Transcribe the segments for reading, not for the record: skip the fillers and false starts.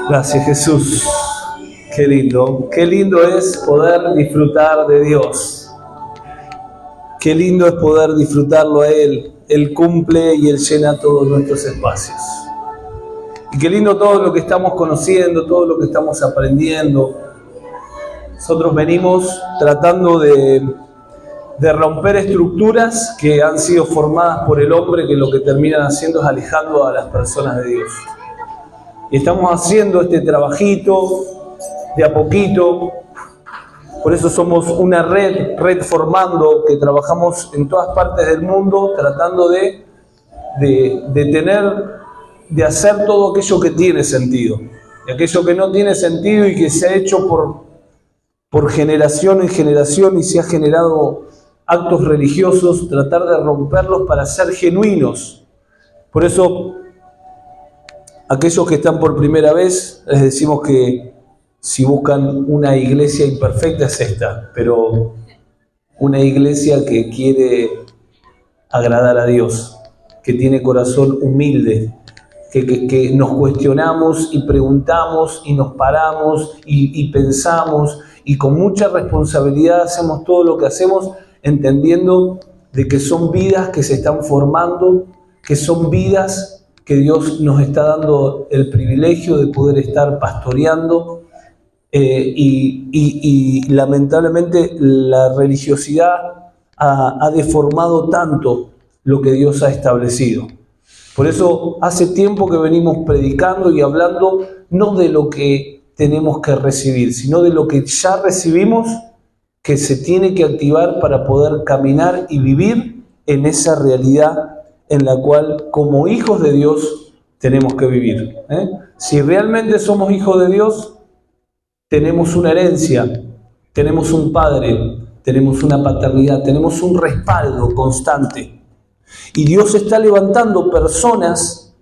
Gracias, Jesús. Qué lindo es poder disfrutar de Dios. Qué lindo es poder disfrutarlo a Él. Él cumple y Él llena todos nuestros espacios. Y qué lindo todo lo que estamos conociendo, todo lo que estamos aprendiendo. Nosotros venimos tratando de romper estructuras que han sido formadas por el hombre, que lo que terminan haciendo es alejando a las personas de Dios. Y estamos haciendo este trabajito de a poquito. Por eso somos una red formando, que trabajamos en todas partes del mundo, tratando de hacer todo aquello que tiene sentido. Y aquello que no tiene sentido y que se ha hecho por generación en generación y se ha generado actos religiosos, tratar de romperlos para ser genuinos. Por eso, aquellos que están por primera vez, les decimos que si buscan una iglesia imperfecta es esta, pero una iglesia que quiere agradar a Dios, que tiene corazón humilde, que nos cuestionamos y preguntamos y nos paramos y pensamos y con mucha responsabilidad hacemos todo lo que hacemos, entendiendo de que son vidas que se están formando, que son vidas que Dios nos está dando el privilegio de poder estar pastoreando. Y lamentablemente la religiosidad ha deformado tanto lo que Dios ha establecido. Por eso hace tiempo que venimos predicando y hablando no de lo que tenemos que recibir, sino de lo que ya recibimos, que se tiene que activar para poder caminar y vivir en esa realidad en la cual como hijos de Dios tenemos que vivir. Si realmente somos hijos de Dios, tenemos una herencia, tenemos un padre, tenemos una paternidad, tenemos un respaldo constante. Y Dios está levantando personas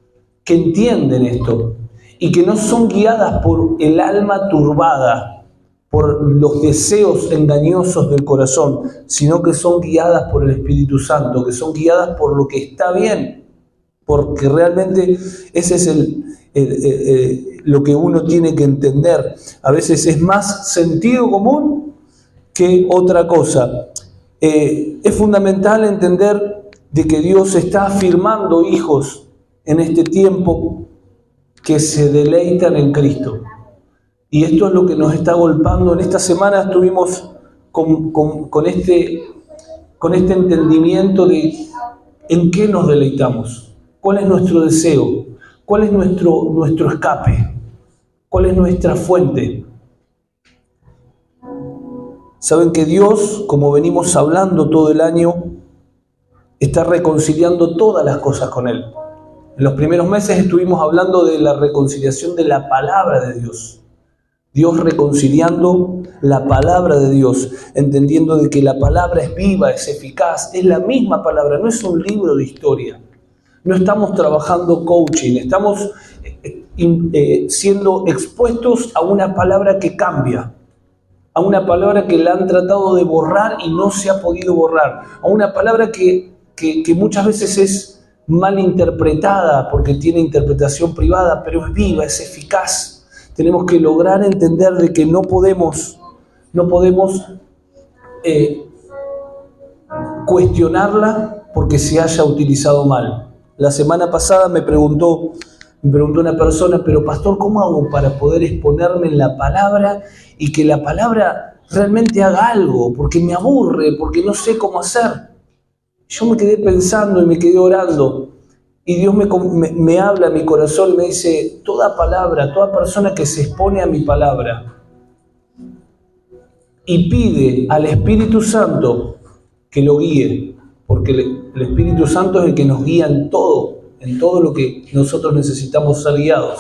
que entienden esto y que no son guiadas por el alma turbada, por los deseos engañosos del corazón, sino que son guiadas por el Espíritu Santo, que son guiadas por lo que está bien, porque realmente ese es lo que uno tiene que entender. A veces es más sentido común que otra cosa. Es fundamental entender de que Dios está afirmando hijos en este tiempo que se deleitan en Cristo. Y esto es lo que nos está golpeando. En esta semana estuvimos con este entendimiento de en qué nos deleitamos, cuál es nuestro deseo, cuál es nuestro escape, cuál es nuestra fuente. Saben que Dios, como venimos hablando todo el año, está reconciliando todas las cosas con Él. En los primeros meses estuvimos hablando de la reconciliación de la palabra de Dios. Dios reconciliando la palabra de Dios, entendiendo de que la palabra es viva, es eficaz, es la misma palabra, no es un libro de historia. No estamos trabajando coaching, estamos siendo expuestos a una palabra que cambia, a una palabra que la han tratado de borrar y no se ha podido borrar, a una palabra que muchas veces es mal interpretada porque tiene interpretación privada, pero es viva, es eficaz. Tenemos que lograr entender de que no podemos cuestionarla porque se haya utilizado mal. La semana pasada me preguntó una persona, pero pastor, ¿cómo hago para poder exponerme en la palabra y que la palabra realmente haga algo? Porque me aburre, porque no sé cómo hacer. Yo me quedé pensando y me quedé orando. Y Dios me habla a mi corazón y me dice, toda palabra, toda persona que se expone a mi palabra y pide al Espíritu Santo que lo guíe, porque el Espíritu Santo es el que nos guía en todo lo que nosotros necesitamos ser guiados.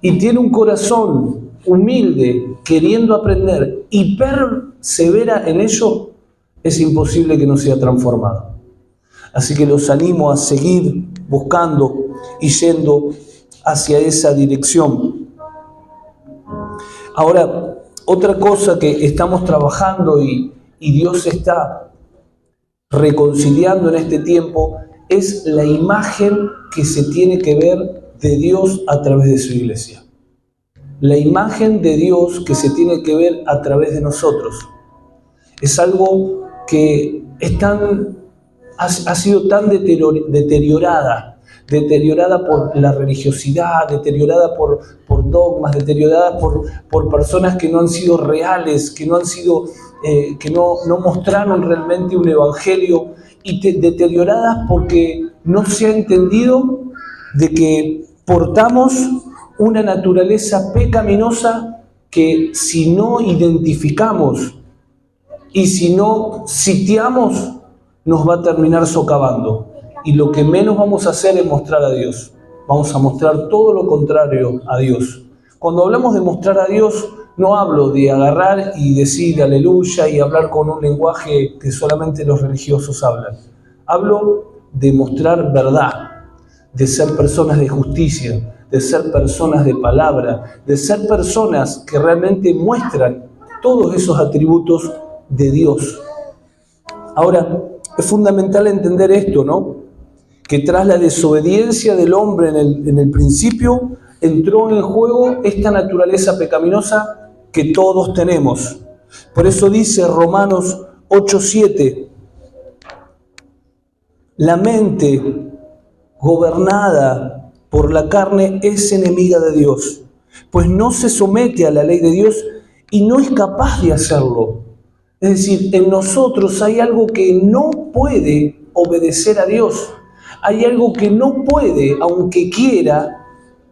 Y tiene un corazón humilde, queriendo aprender y persevera en ello, es imposible que no sea transformado. Así que los animo a seguir buscando y yendo hacia esa dirección. Ahora, otra cosa que estamos trabajando y Dios está reconciliando en este tiempo es la imagen que se tiene que ver de Dios a través de su iglesia. la imagen de Dios que se tiene que ver a través de nosotros. Es algo que ha sido tan deteriorada por la religiosidad, deteriorada por dogmas, deteriorada por personas que no han sido reales, que no mostraron realmente un evangelio, y deterioradas porque no se ha entendido de que portamos una naturaleza pecaminosa que, si no identificamos y si no sitiamos, nos va a terminar socavando. Y lo que menos vamos a hacer es mostrar a Dios. Vamos a mostrar todo lo contrario a Dios. Cuando hablamos de mostrar a Dios, no hablo de agarrar y decir aleluya y hablar con un lenguaje que solamente los religiosos hablan. Hablo de mostrar verdad, de ser personas de justicia, de ser personas de palabra, de ser personas que realmente muestran todos esos atributos de Dios. Ahora, es fundamental entender esto, ¿no? Que tras la desobediencia del hombre en el principio, entró en juego esta naturaleza pecaminosa que todos tenemos. Por eso dice Romanos 8:7, la mente gobernada por la carne es enemiga de Dios, pues no se somete a la ley de Dios y no es capaz de hacerlo. Es decir, en nosotros hay algo que no puede obedecer a Dios. Hay algo que no puede, aunque quiera,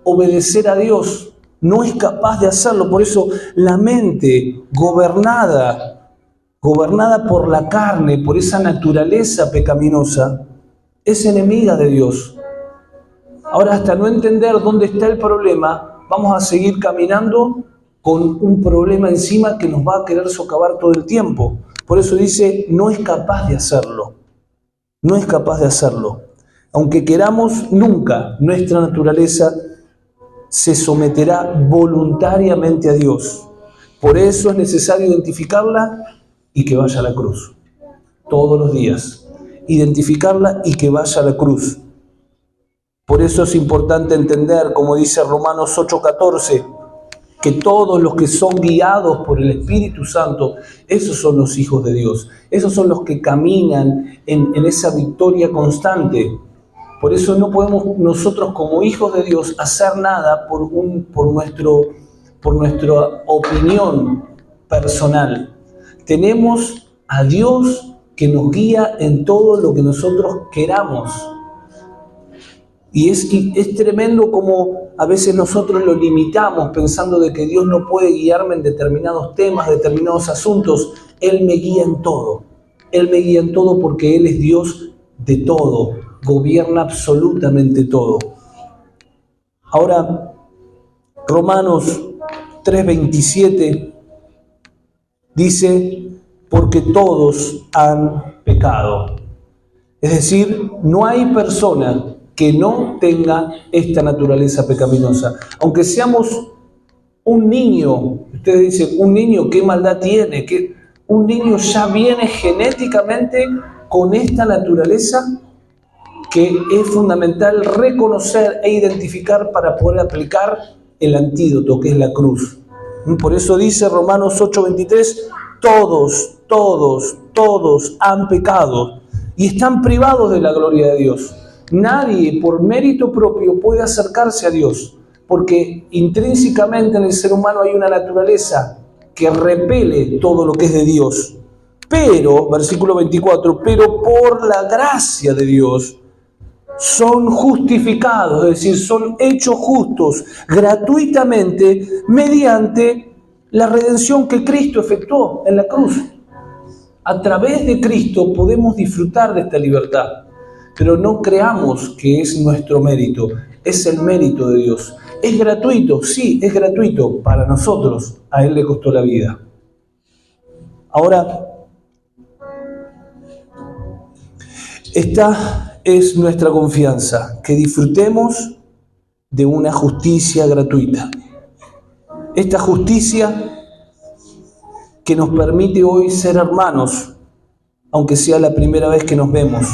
obedecer a Dios. No es capaz de hacerlo. Por eso la mente gobernada por la carne, por esa naturaleza pecaminosa, es enemiga de Dios. Ahora, hasta no entender dónde está el problema, vamos a seguir caminando con un problema encima que nos va a querer socavar todo el tiempo. Por eso dice, no es capaz de hacerlo. No es capaz de hacerlo. Aunque queramos, nunca nuestra naturaleza se someterá voluntariamente a Dios. Por eso es necesario identificarla y que vaya a la cruz. Todos los días. Identificarla y que vaya a la cruz. Por eso es importante entender, como dice Romanos 8:14, que todos los que son guiados por el Espíritu Santo, esos son los hijos de Dios. Esos son los que caminan en esa victoria constante. Por eso no podemos nosotros como hijos de Dios hacer nada por nuestra opinión personal. Tenemos a Dios que nos guía en todo lo que nosotros queramos. Y es tremendo como a veces nosotros lo limitamos pensando de que Dios no puede guiarme en determinados temas, determinados asuntos. Él me guía en todo. Él me guía en todo porque Él es Dios de todo. Gobierna absolutamente todo. Ahora, Romanos 3:27 dice, porque todos han pecado. Es decir, no hay persona que no tenga esta naturaleza pecaminosa. Aunque seamos un niño, ustedes dicen, un niño, ¿qué maldad tiene? ¿Qué? Un niño ya viene genéticamente con esta naturaleza que es fundamental reconocer e identificar para poder aplicar el antídoto, que es la cruz. Por eso dice Romanos 8:23, todos han pecado y están privados de la gloria de Dios. Nadie por mérito propio puede acercarse a Dios, porque intrínsecamente en el ser humano hay una naturaleza que repele todo lo que es de Dios. Pero, versículo 24, pero por la gracia de Dios son justificados, es decir, son hechos justos gratuitamente mediante la redención que Cristo efectuó en la cruz. A través de Cristo podemos disfrutar de esta libertad. Pero no creamos que es nuestro mérito, es el mérito de Dios. ¿Es gratuito? Sí, es gratuito para nosotros. A Él le costó la vida. Ahora, esta es nuestra confianza, que disfrutemos de una justicia gratuita. Esta justicia que nos permite hoy ser hermanos, aunque sea la primera vez que nos vemos.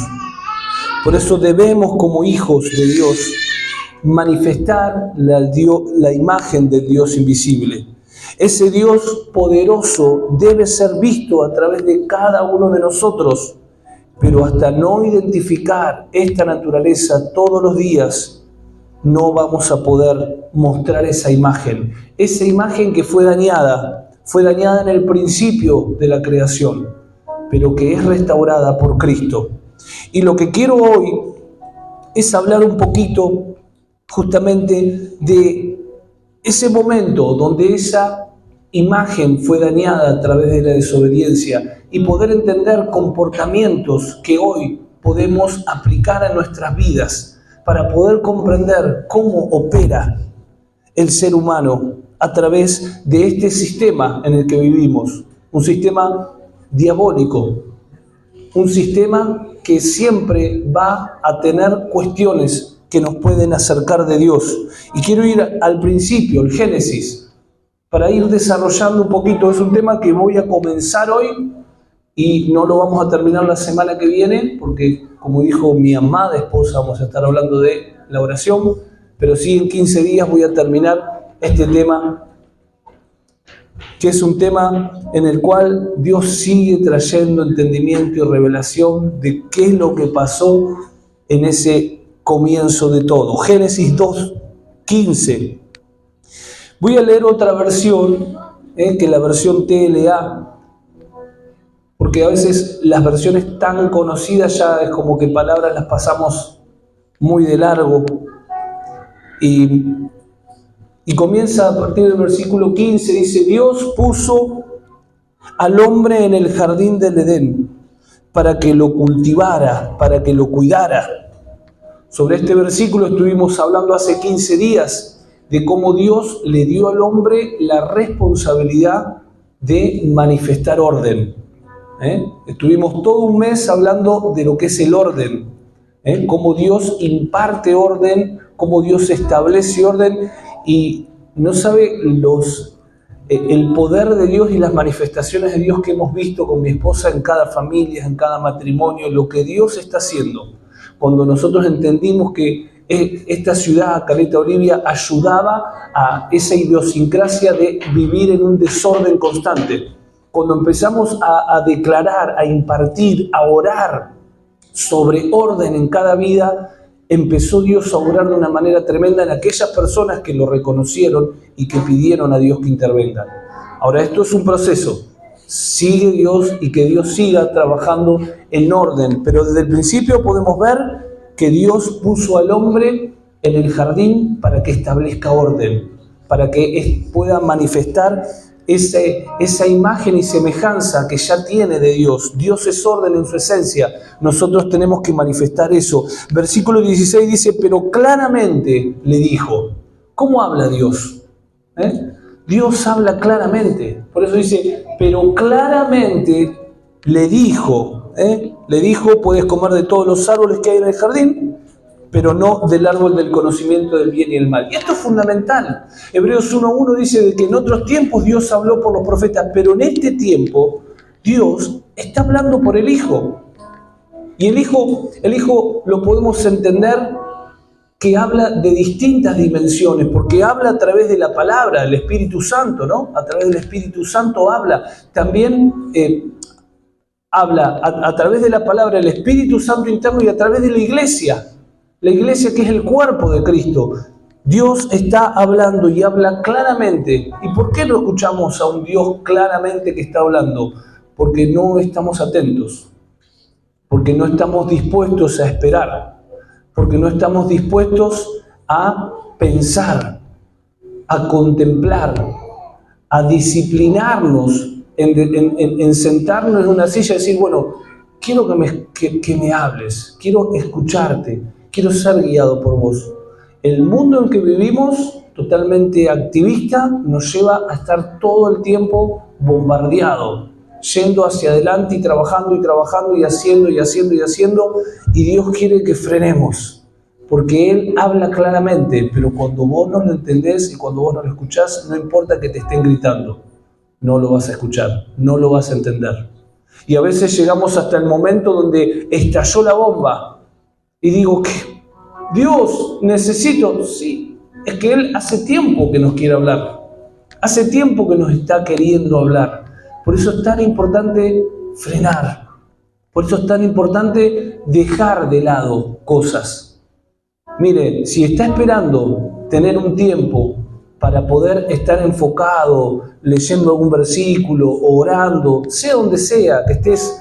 Por eso debemos, como hijos de Dios, manifestar la imagen del Dios invisible. Ese Dios poderoso debe ser visto a través de cada uno de nosotros, pero hasta no identificar esta naturaleza todos los días, no vamos a poder mostrar esa imagen que fue dañada en el principio de la creación, pero que es restaurada por Cristo. Y lo que quiero hoy es hablar un poquito justamente de ese momento donde esa imagen fue dañada a través de la desobediencia y poder entender comportamientos que hoy podemos aplicar a nuestras vidas para poder comprender cómo opera el ser humano a través de este sistema en el que vivimos, un sistema diabólico, un sistema que siempre va a tener cuestiones que nos pueden acercar de Dios. Y quiero ir al principio, el Génesis, para ir desarrollando un poquito. Es un tema que voy a comenzar hoy y no lo vamos a terminar la semana que viene, porque como dijo mi amada esposa, vamos a estar hablando de la oración, pero sí en 15 días voy a terminar este tema, que es un tema en el cual Dios sigue trayendo entendimiento y revelación de qué es lo que pasó en ese comienzo de todo. Génesis 2:15. Voy a leer otra versión, que la versión TLA, porque a veces las versiones tan conocidas ya es como que palabras las pasamos muy de largo. Y comienza a partir del versículo 15, dice: Dios puso al hombre en el jardín del Edén para que lo cultivara, para que lo cuidara. Sobre este versículo estuvimos hablando hace 15 días de cómo Dios le dio al hombre la responsabilidad de manifestar orden. Estuvimos todo un mes hablando de lo que es el orden, cómo Dios imparte orden, cómo Dios establece orden, y no sabe el poder de Dios y las manifestaciones de Dios que hemos visto con mi esposa en cada familia, en cada matrimonio, lo que Dios está haciendo. Cuando nosotros entendimos que esta ciudad, Caleta Olivia, ayudaba a esa idiosincrasia de vivir en un desorden constante. Cuando empezamos a declarar, a impartir, a orar sobre orden en cada vida, empezó Dios a obrar de una manera tremenda en aquellas personas que lo reconocieron y que pidieron a Dios que intervenga. Ahora, esto es un proceso. Sigue Dios y que Dios siga trabajando en orden. Pero desde el principio podemos ver que Dios puso al hombre en el jardín para que establezca orden, para que pueda manifestar esa imagen y semejanza que ya tiene de Dios. Dios es orden en su esencia. Nosotros tenemos que manifestar eso. Versículo 16 dice: pero claramente le dijo. ¿Cómo habla Dios? Dios habla claramente. Por eso dice: pero claramente le dijo. Le dijo: puedes comer de todos los árboles que hay en el jardín, pero no del árbol del conocimiento del bien y el mal. Y esto es fundamental. Hebreos 1:1 dice de que en otros tiempos Dios habló por los profetas, pero en este tiempo Dios está hablando por el Hijo. Y el Hijo lo podemos entender que habla de distintas dimensiones, porque habla a través de la palabra, el Espíritu Santo, ¿no? A través del Espíritu Santo habla. También habla a través de la palabra, el Espíritu Santo interno, y a través de la iglesia. La iglesia, que es el cuerpo de Cristo. Dios está hablando y habla claramente. ¿Y por qué no escuchamos a un Dios claramente que está hablando? Porque no estamos atentos, porque no estamos dispuestos a esperar, porque no estamos dispuestos a pensar, a contemplar, a disciplinarnos, en sentarnos en una silla y decir: bueno, quiero que me hables, quiero escucharte, quiero ser guiado por vos. El mundo en que vivimos, totalmente activista, nos lleva a estar todo el tiempo bombardeado, yendo hacia adelante y trabajando y haciendo, y Dios quiere que frenemos, porque Él habla claramente, pero cuando vos no lo entendés y cuando vos no lo escuchás, no importa que te estén gritando, no lo vas a escuchar, no lo vas a entender. Y a veces llegamos hasta el momento donde estalló la bomba, y digo: Dios, necesito, sí, es que Él hace tiempo que nos quiere hablar, hace tiempo que nos está queriendo hablar. Por eso es tan importante frenar, por eso es tan importante dejar de lado cosas. Mire, si está esperando tener un tiempo para poder estar enfocado, leyendo algún versículo, orando, sea donde sea, que estés,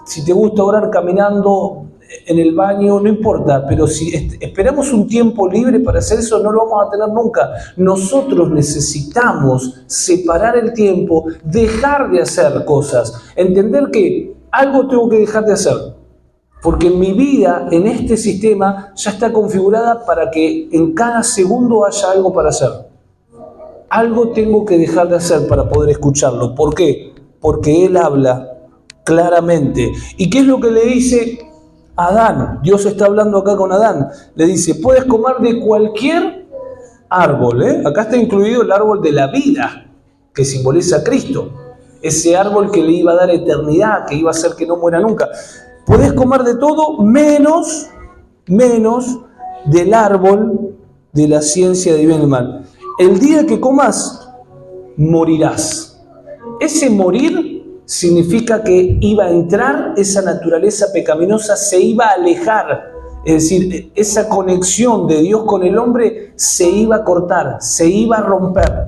si te gusta orar caminando en el baño, no importa, pero si esperamos un tiempo libre para hacer eso, no lo vamos a tener nunca. Nosotros necesitamos separar el tiempo, dejar de hacer cosas, entender que algo tengo que dejar de hacer, porque mi vida en este sistema ya está configurada para que en cada segundo haya algo para hacer. Algo tengo que dejar de hacer para poder escucharlo. ¿Por qué? Porque Él habla claramente. ¿Y qué es lo que le dice Adán? Dios está hablando acá con Adán. Le dice, puedes comer de cualquier árbol. Acá está incluido el árbol de la vida, que simboliza a Cristo. Ese árbol que le iba a dar eternidad, que iba a hacer que no muera nunca. Puedes comer de todo menos del árbol de la ciencia de bien y mal. El día que comas, morirás. Ese morir significa que iba a entrar esa naturaleza pecaminosa, se iba a alejar. Es decir, esa conexión de Dios con el hombre se iba a cortar, se iba a romper.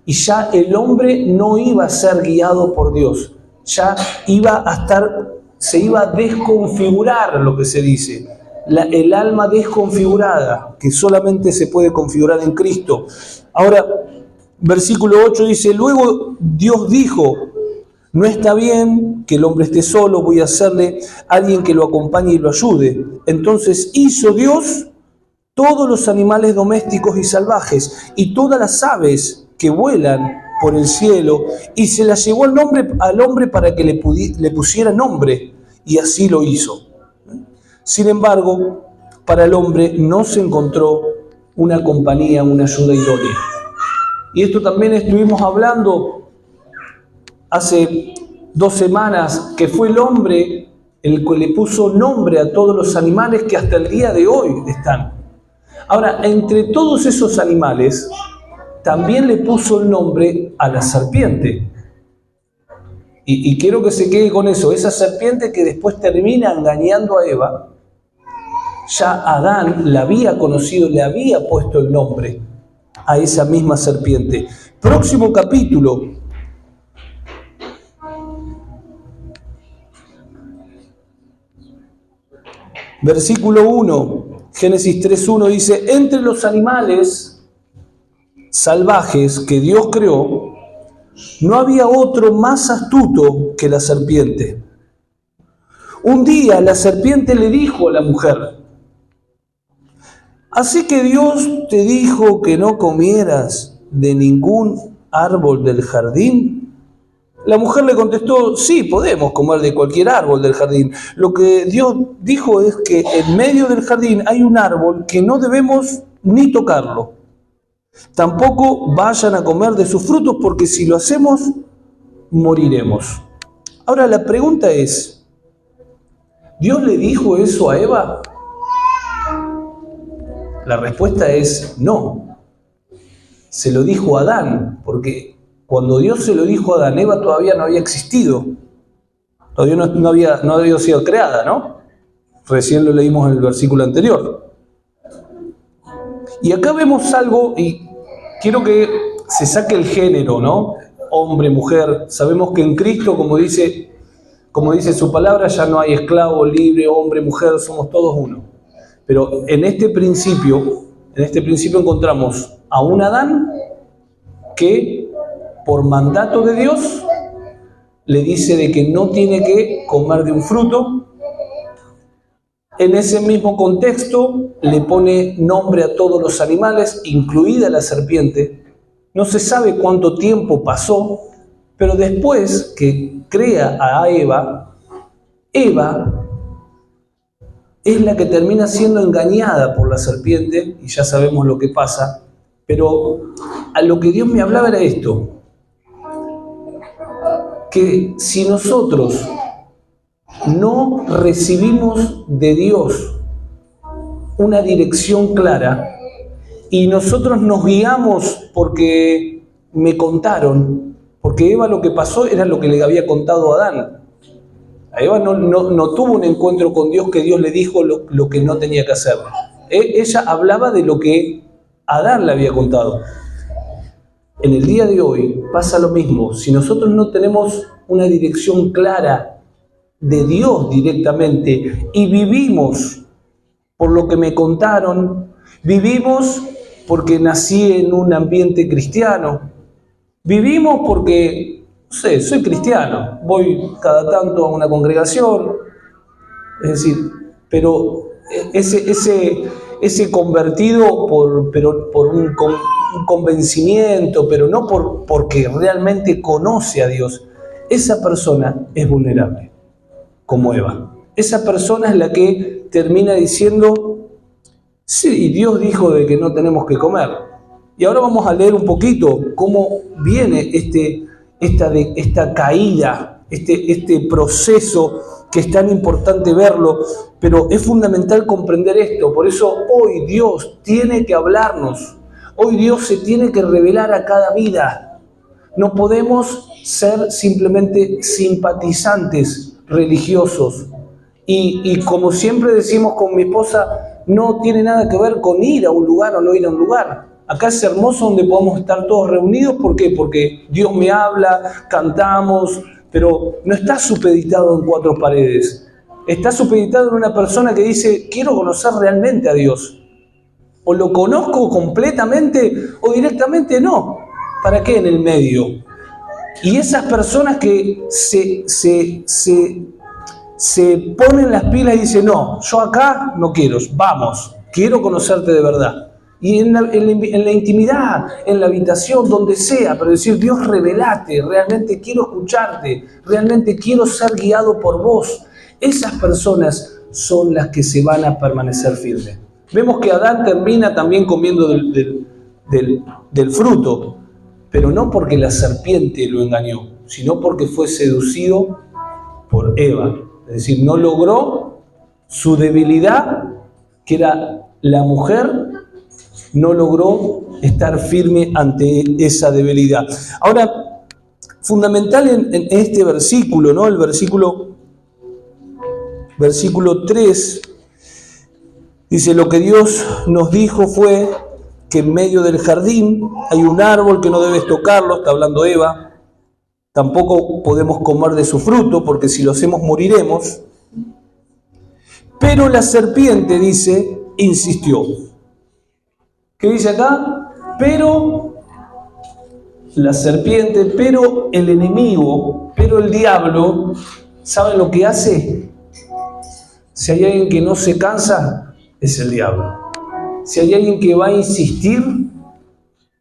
Y ya el hombre no iba a ser guiado por Dios. Ya se iba a desconfigurar, lo que se dice. El alma desconfigurada, que solamente se puede configurar en Cristo. Ahora, versículo 8 dice, luego Dios dijo, no está bien que el hombre esté solo, voy a hacerle a alguien que lo acompañe y lo ayude. Entonces hizo Dios todos los animales domésticos y salvajes y todas las aves que vuelan por el cielo, y se las llevó al hombre para que le pusiera nombre, y así lo hizo. Sin embargo, para el hombre no se encontró una compañía, una ayuda idónea. Y esto también estuvimos hablando hace 2 semanas, que fue el hombre el que le puso nombre a todos los animales que hasta el día de hoy están. Ahora, entre todos esos animales, también le puso el nombre a la serpiente. Y quiero que se quede con eso. Esa serpiente que después termina engañando a Eva, ya Adán la había conocido, le había puesto el nombre a esa misma serpiente. Próximo capítulo. Versículo 1, Génesis 3:1 dice, entre los animales salvajes que Dios creó, no había otro más astuto que la serpiente. Un día la serpiente le dijo a la mujer, ¿así que Dios te dijo que no comieras de ningún árbol del jardín? La mujer le contestó, sí, podemos comer de cualquier árbol del jardín. Lo que Dios dijo es que en medio del jardín hay un árbol que no debemos ni tocarlo. Tampoco vayan a comer de sus frutos, porque si lo hacemos, moriremos. Ahora la pregunta es, ¿Dios le dijo eso a Eva? La respuesta es no. Se lo dijo a Adán, porque cuando Dios se lo dijo a Adán, Eva todavía no había existido. Todavía no había sido creada, ¿no? Recién lo leímos en el versículo anterior. Y acá vemos algo, y quiero que se saque el género, ¿no? Hombre, mujer. Sabemos que en Cristo, como dice su palabra, ya no hay esclavo, libre, hombre, mujer, somos todos uno. Pero en este principio encontramos a un Adán que, por mandato de Dios, le dice de que no tiene que comer de un fruto. En ese mismo contexto le pone nombre a todos los animales, incluida la serpiente. No se sabe cuánto tiempo pasó, pero después que crea a Eva, Eva es la que termina siendo engañada por la serpiente, y ya sabemos lo que pasa. Pero a lo que Dios me hablaba era esto, que si nosotros no recibimos de Dios una dirección clara y nosotros nos guiamos porque me contaron, porque Eva lo que pasó era lo que le había contado a Adán. A Eva no tuvo un encuentro con Dios que Dios le dijo lo que no tenía que hacer. Ella hablaba de lo que Adán le había contado. En el día de hoy pasa lo mismo. Si nosotros no tenemos una dirección clara de Dios directamente y vivimos por lo que me contaron, vivimos porque nací en un ambiente cristiano, vivimos porque, no sé, soy cristiano, voy cada tanto a una congregación, es decir, pero ese convertido por un convencimiento, pero no porque realmente conoce a Dios, esa persona es vulnerable, como Eva. Esa persona es la que termina diciendo, sí, Dios dijo de que no tenemos que comer. Y ahora vamos a leer un poquito cómo viene esta caída, este proceso que es tan importante verlo, pero es fundamental comprender esto. Por eso hoy Dios tiene que hablarnos, hoy Dios se tiene que revelar a cada vida. No podemos ser simplemente simpatizantes religiosos. Y como siempre decimos con mi esposa, no tiene nada que ver con ir a un lugar o no ir a un lugar. Acá es hermoso donde podamos estar todos reunidos. ¿Por qué? Porque Dios me habla, cantamos, pero no está supeditado en cuatro paredes. Está supeditado en una persona que dice, quiero conocer realmente a Dios. O lo conozco completamente o directamente no. ¿Para qué en el medio? Y esas personas que se ponen las pilas y dicen, no, yo acá no quiero, vamos, quiero conocerte de verdad. Y en la intimidad, en la habitación, donde sea, pero decir, Dios, revelate, realmente quiero escucharte, realmente quiero ser guiado por vos. Esas personas son las que se van a permanecer firmes. Vemos que Adán termina también comiendo del fruto, pero no porque la serpiente lo engañó, sino porque fue seducido por Eva. Es decir, no logró su debilidad, que era la mujer, no logró estar firme ante esa debilidad. Ahora, fundamental en este versículo, ¿no? El versículo 3, dice, lo que Dios nos dijo fue que en medio del jardín hay un árbol que no debes tocarlo, está hablando Eva, tampoco podemos comer de su fruto, porque si lo hacemos moriremos. Pero la serpiente, dice, insistió. ¿Qué dice acá? Pero la serpiente, pero el enemigo, pero el diablo, ¿saben lo que hace? Si hay alguien que no se cansa, es el diablo. Si hay alguien que va a insistir,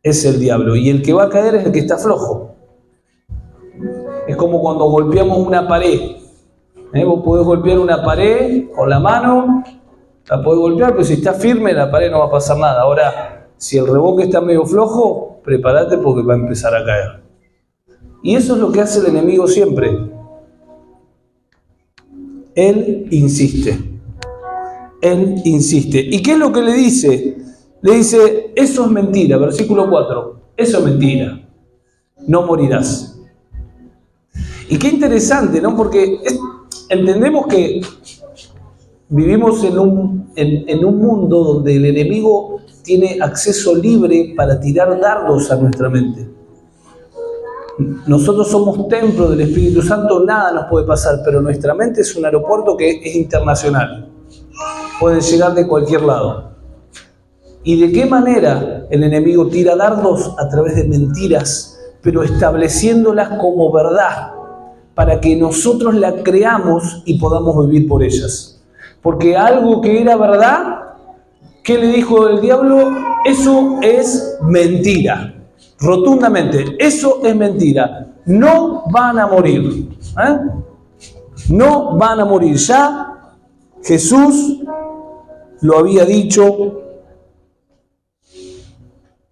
es el diablo. Y el que va a caer es el que está flojo. Es como cuando golpeamos una pared. Vos podés golpear una pared con la mano, la podés golpear, pero si está firme la pared no va a pasar nada. Ahora, si el reboque está medio flojo, prepárate porque va a empezar a caer. Y eso es lo que hace el enemigo siempre. Él insiste. Él insiste. ¿Y qué es lo que le dice? Le dice, eso es mentira, versículo 4. Eso es mentira. No morirás. Y qué interesante, ¿no? Porque entendemos que vivimos en un mundo donde el enemigo tiene acceso libre para tirar dardos a nuestra mente. Nosotros somos templo del Espíritu Santo, nada nos puede pasar, pero nuestra mente es un aeropuerto que es internacional. Pueden llegar de cualquier lado. ¿Y de qué manera el enemigo tira dardos? A través de mentiras, pero estableciéndolas como verdad, para que nosotros la creamos y podamos vivir por ellas. Porque algo que era verdad, ¿qué le dijo el diablo? Eso es mentira. Rotundamente, eso es mentira. No van a morir. No van a morir. Ya Jesús lo había dicho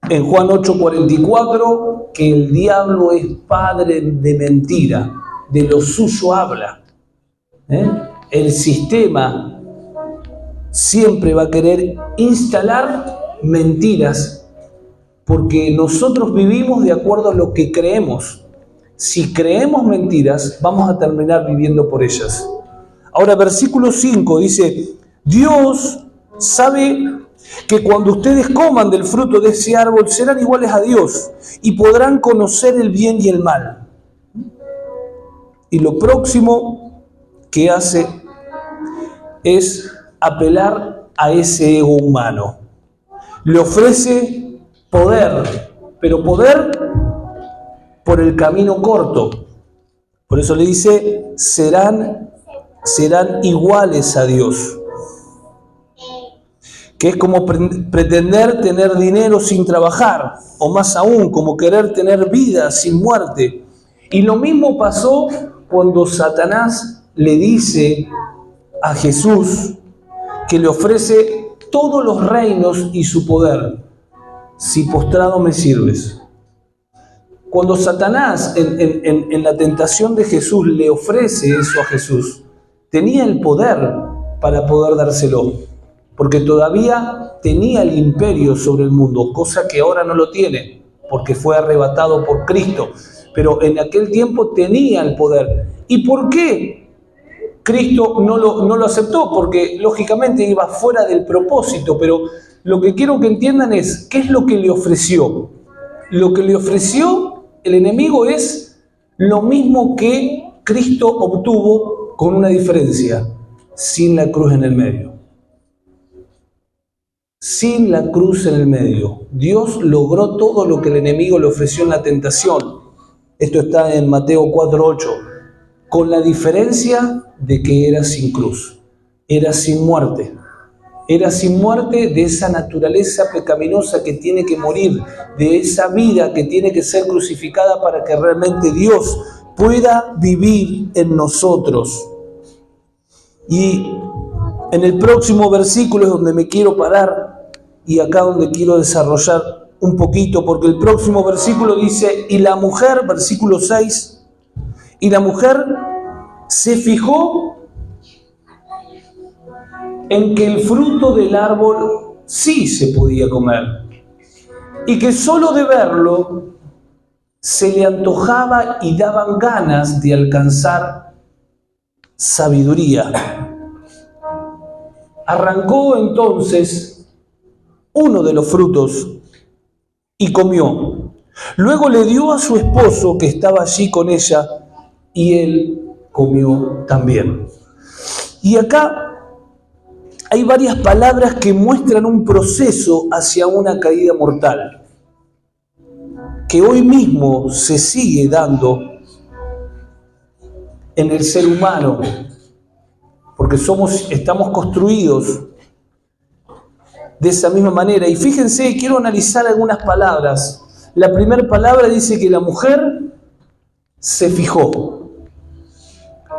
en Juan 8:44, que el diablo es padre de mentira. De lo suyo habla. El sistema siempre va a querer instalar mentiras, porque nosotros vivimos de acuerdo a lo que creemos. Si creemos mentiras, vamos a terminar viviendo por ellas. Ahora, versículo 5 dice, Dios sabe que cuando ustedes coman del fruto de ese árbol serán iguales a Dios y podrán conocer el bien y el mal. Y lo próximo que hace es apelar a ese ego humano. Le ofrece poder, pero poder por el camino corto. Por eso le dice, serán iguales a Dios. Que es como pretender tener dinero sin trabajar, o más aún, como querer tener vida sin muerte. Y lo mismo pasó cuando Satanás le dice a Jesús que le ofrece todos los reinos y su poder, si postrado me sirves. Cuando Satanás en la tentación de Jesús le ofrece eso a Jesús, tenía el poder para poder dárselo, porque todavía tenía el imperio sobre el mundo, cosa que ahora no lo tiene, porque fue arrebatado por Cristo. Pero en aquel tiempo tenía el poder. ¿Y por qué Cristo no lo aceptó? Porque lógicamente iba fuera del propósito, pero lo que quiero que entiendan es, ¿qué es lo que le ofreció? Lo que le ofreció el enemigo es lo mismo que Cristo obtuvo, con una diferencia, sin la cruz en el medio. Sin la cruz en el medio. Dios logró todo lo que el enemigo le ofreció en la tentación. Esto está en Mateo 4:8. Con la diferencia de que era sin cruz. Era sin muerte. Era sin muerte de esa naturaleza pecaminosa que tiene que morir. De esa vida que tiene que ser crucificada para que realmente Dios pueda vivir en nosotros. Y en el próximo versículo es donde me quiero parar y acá donde quiero desarrollar un poquito, porque el próximo versículo dice, y la mujer, versículo 6, y la mujer se fijó en que el fruto del árbol sí se podía comer y que solo de verlo se le antojaba y daban ganas de alcanzar sabiduría. Arrancó entonces uno de los frutos y comió. Luego le dio a su esposo que estaba allí con ella y él comió también. Y acá hay varias palabras que muestran un proceso hacia una caída mortal, que hoy mismo se sigue dando en el ser humano, porque estamos construidos de esa misma manera. Y fíjense, quiero analizar algunas palabras. La primera palabra dice que la mujer se fijó.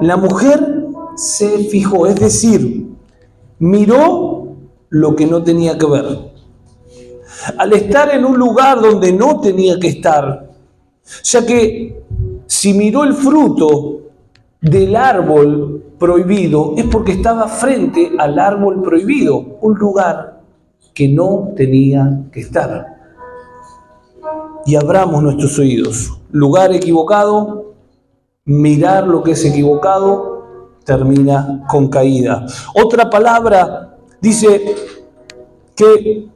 La mujer se fijó, es decir, miró lo que no tenía que ver. Al estar en un lugar donde no tenía que estar, ya que si miró el fruto del árbol prohibido, es porque estaba frente al árbol prohibido, un lugar que no tenía que estar. Y abramos nuestros oídos. Lugar equivocado, mirar lo que es equivocado, termina con caída. Otra palabra dice que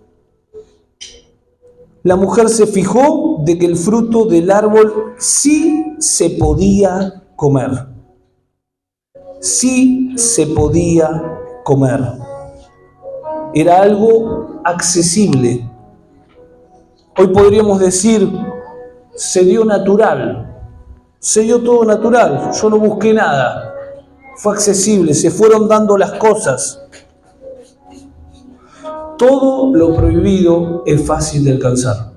la mujer se fijó de que el fruto del árbol sí se podía comer. Sí se podía comer. Era algo accesible. Hoy podríamos decir, se dio natural. Se dio todo natural. Yo no busqué nada. Fue accesible. Se fueron dando las cosas. Todo lo prohibido es fácil de alcanzar.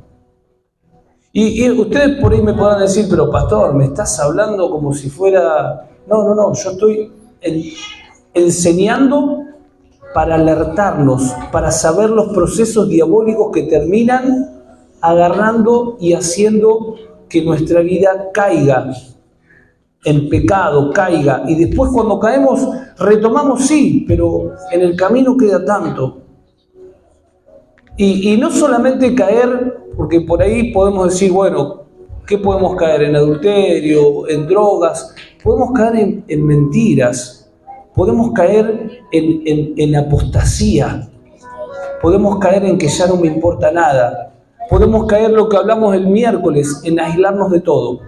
Y ustedes por ahí me podrán decir, pero pastor, me estás hablando como si fuera... No, yo estoy enseñando para alertarnos, para saber los procesos diabólicos que terminan agarrando y haciendo que nuestra vida caiga. en pecado, caiga, y después cuando caemos retomamos, sí, pero en el camino queda tanto. Y no solamente caer, porque por ahí podemos decir, bueno, ¿qué podemos caer? En adulterio, en drogas, podemos caer en mentiras, podemos caer en apostasía, podemos caer en que ya no me importa nada, podemos caer lo que hablamos el miércoles, en aislarnos de todo.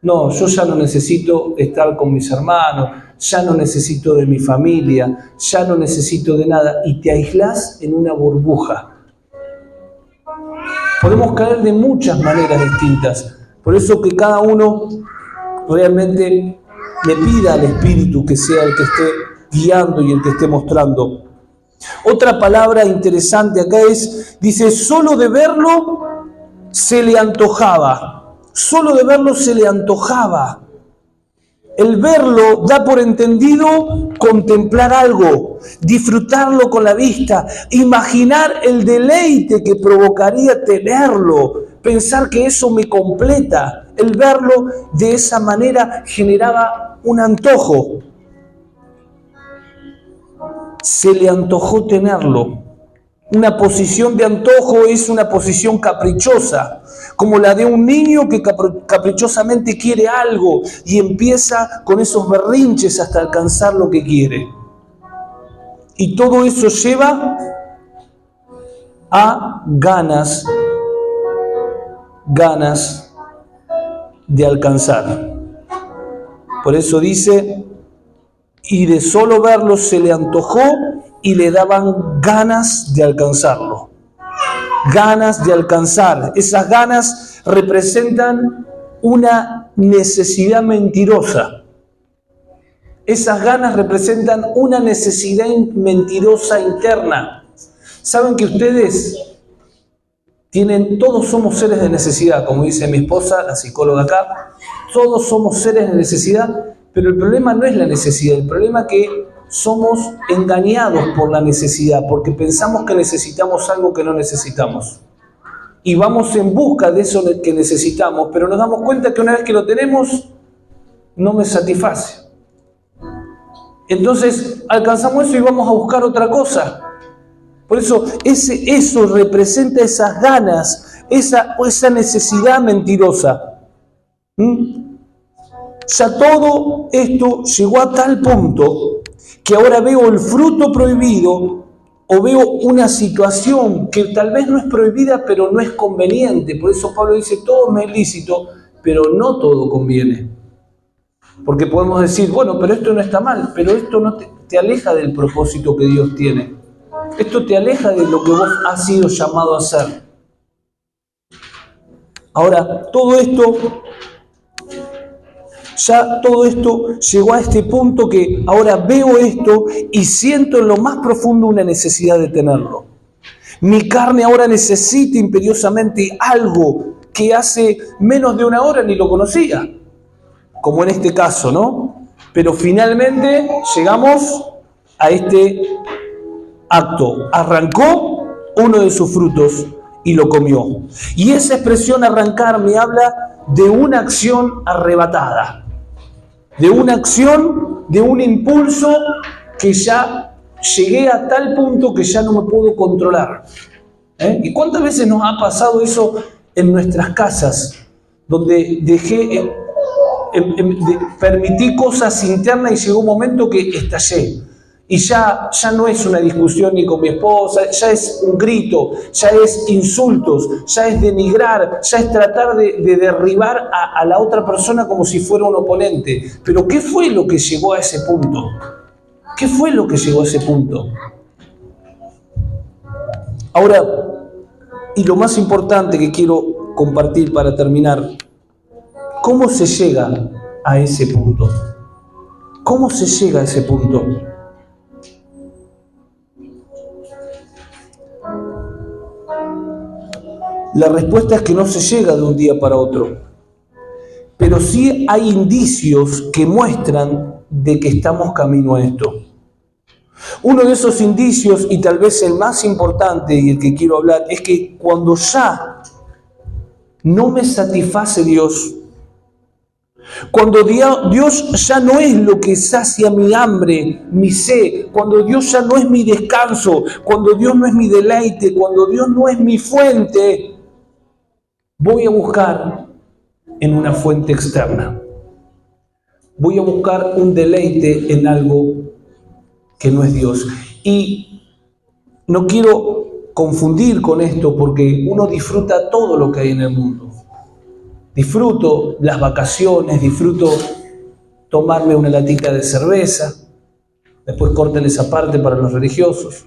No, yo ya no necesito estar con mis hermanos, ya no necesito de mi familia, ya no necesito de nada, y te aislás en una burbuja. Podemos caer de muchas maneras distintas. Por eso que cada uno realmente le pida al Espíritu que sea el que esté guiando y el que esté mostrando. Otra palabra interesante acá dice, solo de verlo se le antojaba. Solo de verlo se le antojaba. El verlo da por entendido contemplar algo, disfrutarlo con la vista, imaginar el deleite que provocaría tenerlo, pensar que eso me completa. El verlo de esa manera generaba un antojo. Se le antojó tenerlo. Una posición de antojo es una posición caprichosa, como la de un niño que caprichosamente quiere algo y empieza con esos berrinches hasta alcanzar lo que quiere. Y todo eso lleva a ganas de alcanzar. Por eso dice, y de solo verlo se le antojó y le daban ganas de alcanzarlo. Ganas de alcanzar. Esas ganas representan una necesidad mentirosa. Esas ganas representan una necesidad mentirosa interna. ¿Saben que ustedes todos somos seres de necesidad? Como dice mi esposa, la psicóloga acá, todos somos seres de necesidad, pero el problema no es la necesidad, el problema es que somos engañados por la necesidad, porque pensamos que necesitamos algo que no necesitamos. Y vamos en busca de eso que necesitamos, pero nos damos cuenta que una vez que lo tenemos, no me satisface. Entonces alcanzamos eso y vamos a buscar otra cosa. Por eso eso representa esas ganas, esa necesidad mentirosa. Ya todo esto llegó a tal punto que ahora veo el fruto prohibido o veo una situación que tal vez no es prohibida, pero no es conveniente. Por eso Pablo dice, todo me es lícito, pero no todo conviene. Porque podemos decir, bueno, pero esto no está mal, pero esto no te aleja del propósito que Dios tiene. Esto te aleja de lo que vos has sido llamado a hacer. Ahora, todo esto llegó a este punto que ahora veo esto y siento en lo más profundo una necesidad de tenerlo. Mi carne ahora necesita imperiosamente algo que hace menos de una hora ni lo conocía, como en este caso, ¿no? Pero finalmente llegamos a este acto. Arrancó uno de sus frutos y lo comió. Y esa expresión arrancar me habla de una acción arrebatada, de una acción, de un impulso que ya llegué a tal punto que ya no me puedo controlar. ¿Y cuántas veces nos ha pasado eso en nuestras casas, donde permití cosas internas y llegó un momento que estallé? Y ya no es una discusión ni con mi esposa, ya es un grito, ya es insultos, ya es denigrar, ya es tratar de derribar a la otra persona como si fuera un oponente. Pero ¿qué fue lo que llegó a ese punto? ¿Qué fue lo que llegó a ese punto? Ahora, y lo más importante que quiero compartir para terminar, ¿cómo se llega a ese punto? ¿Cómo se llega a ese punto? La respuesta es que no se llega de un día para otro, pero sí hay indicios que muestran de que estamos camino a esto. Uno de esos indicios, y tal vez el más importante y el que quiero hablar, es que cuando ya no me satisface Dios, Cuando Dios ya no es lo que sacia mi hambre, mi sed, cuando Dios ya no es mi descanso, cuando Dios no es mi deleite, cuando Dios no es mi fuente, voy a buscar en una fuente externa. Voy a buscar un deleite en algo que no es Dios. Y no quiero confundir con esto, porque uno disfruta todo lo que hay en el mundo. Disfruto las vacaciones, disfruto tomarme una latita de cerveza, después corten esa parte para los religiosos.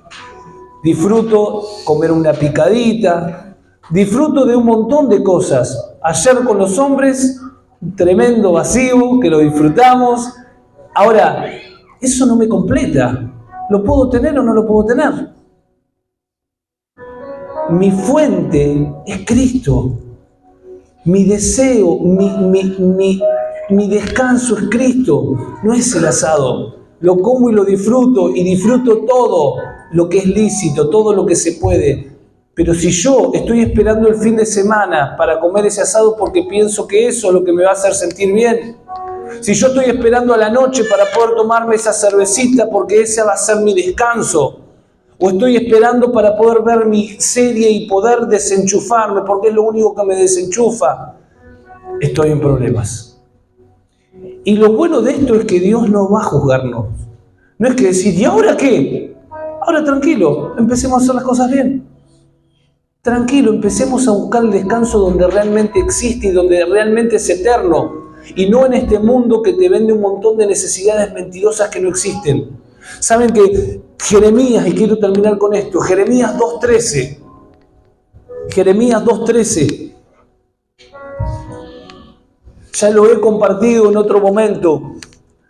Disfruto comer una picadita, disfruto de un montón de cosas. Ayer con los hombres, un tremendo vacío, que lo disfrutamos. Ahora, eso no me completa. ¿Lo puedo tener o no lo puedo tener? Mi fuente es Cristo. Mi deseo, mi descanso es Cristo, no es el asado. Lo como y lo disfruto, y disfruto todo lo que es lícito, todo lo que se puede. Pero si yo estoy esperando el fin de semana para comer ese asado porque pienso que eso es lo que me va a hacer sentir bien, si yo estoy esperando a la noche para poder tomarme esa cervecita porque ese va a ser mi descanso, o estoy esperando para poder ver mi serie y poder desenchufarme porque es lo único que me desenchufa, estoy en problemas. Y lo bueno de esto es que Dios no va a juzgarnos. No es que decir, ¿y ahora qué? Ahora tranquilo, empecemos a hacer las cosas bien. Tranquilo, empecemos a buscar el descanso donde realmente existe y donde realmente es eterno. Y no en este mundo que te vende un montón de necesidades mentirosas que no existen. Saben que Jeremías, y quiero terminar con esto, Jeremías 2.13, ya lo he compartido en otro momento.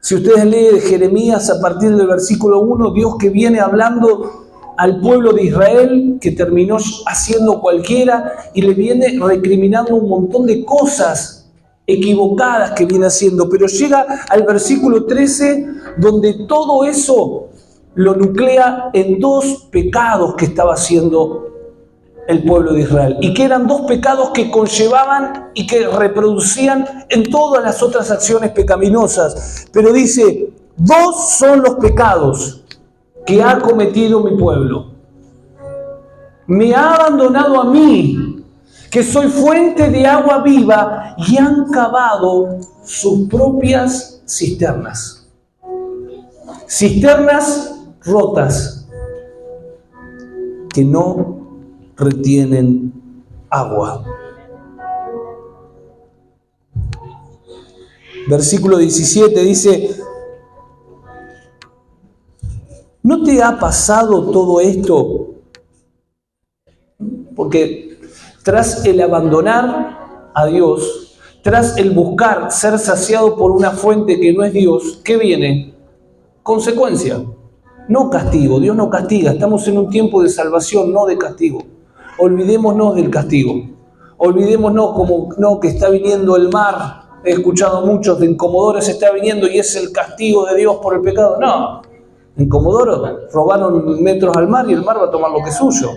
Si ustedes leen Jeremías a partir del versículo 1, Dios que viene hablando al pueblo de Israel, que terminó haciendo cualquiera, y le viene recriminando un montón de cosas equivocadas que viene haciendo, pero llega al versículo 13, donde todo eso lo nuclea en dos pecados que estaba haciendo el pueblo de Israel, y que eran dos pecados que conllevaban y que reproducían en todas las otras acciones pecaminosas. Pero dice, dos son los pecados que ha cometido mi pueblo. Me ha abandonado a mí, que soy fuente de agua viva, y han cavado sus propias cisternas. Cisternas rotas que no retienen agua. Versículo 17 dice, ¿no te ha pasado todo esto? Porque tras el abandonar a Dios, tras el buscar ser saciado por una fuente que no es Dios, ¿qué viene? Consecuencia, no castigo. Dios no castiga, estamos en un tiempo de salvación, no de castigo. Olvidémonos del castigo, olvidémonos como no, que está viniendo el mar. He escuchado muchos de en Comodoro se está viniendo y es el castigo de Dios por el pecado. No, en Comodoro robaron metros al mar y el mar va a tomar lo que es suyo.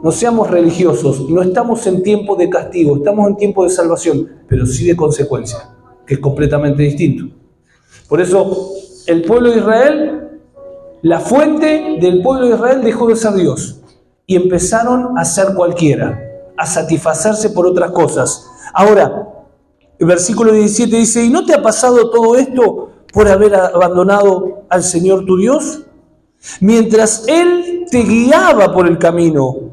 No seamos religiosos, no estamos en tiempo de castigo, estamos en tiempo de salvación, pero sí de consecuencia, que es completamente distinto. Por eso, el pueblo de Israel, la fuente del pueblo de Israel dejó de ser Dios y empezaron a ser cualquiera, a satisfacerse por otras cosas. Ahora, el versículo 17 dice, ¿y no te ha pasado todo esto por haber abandonado al Señor tu Dios? Mientras Él te guiaba por el camino.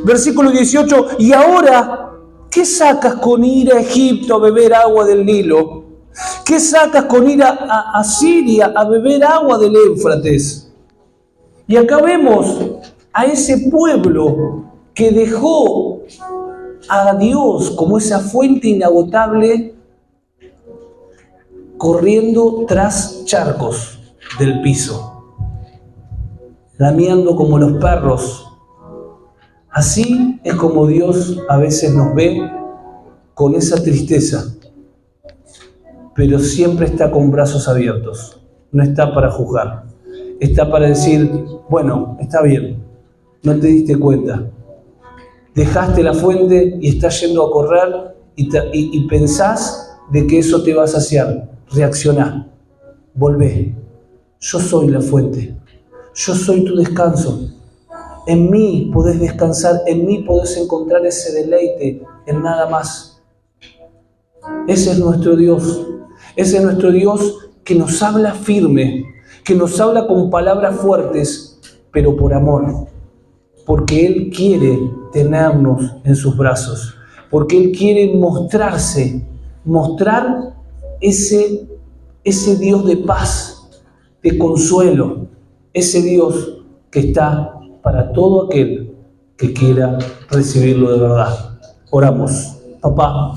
Versículo 18, ¿y ahora qué sacas con ir a Egipto a beber agua del Nilo? ¿Qué sacas con ir a Siria a beber agua del Éufrates? Y acá vemos a ese pueblo que dejó a Dios como esa fuente inagotable, corriendo tras charcos del piso, lamiendo como los perros. Así es como Dios a veces nos ve, con esa tristeza, pero siempre está con brazos abiertos. No está para juzgar, está para decir, bueno, está bien, no te diste cuenta, dejaste la fuente y estás yendo a correr y pensás de que eso te va a saciar. Reaccioná, volvé. Yo soy la fuente, yo soy tu descanso. En mí podés descansar, en mí podés encontrar ese deleite, en nada más. Ese es nuestro Dios, ese es nuestro Dios que nos habla firme, que nos habla con palabras fuertes, pero por amor, porque Él quiere tenernos en sus brazos, porque Él quiere mostrar ese Dios de paz, de consuelo, ese Dios que está para todo aquel que quiera recibirlo de verdad. Oramos. Papá,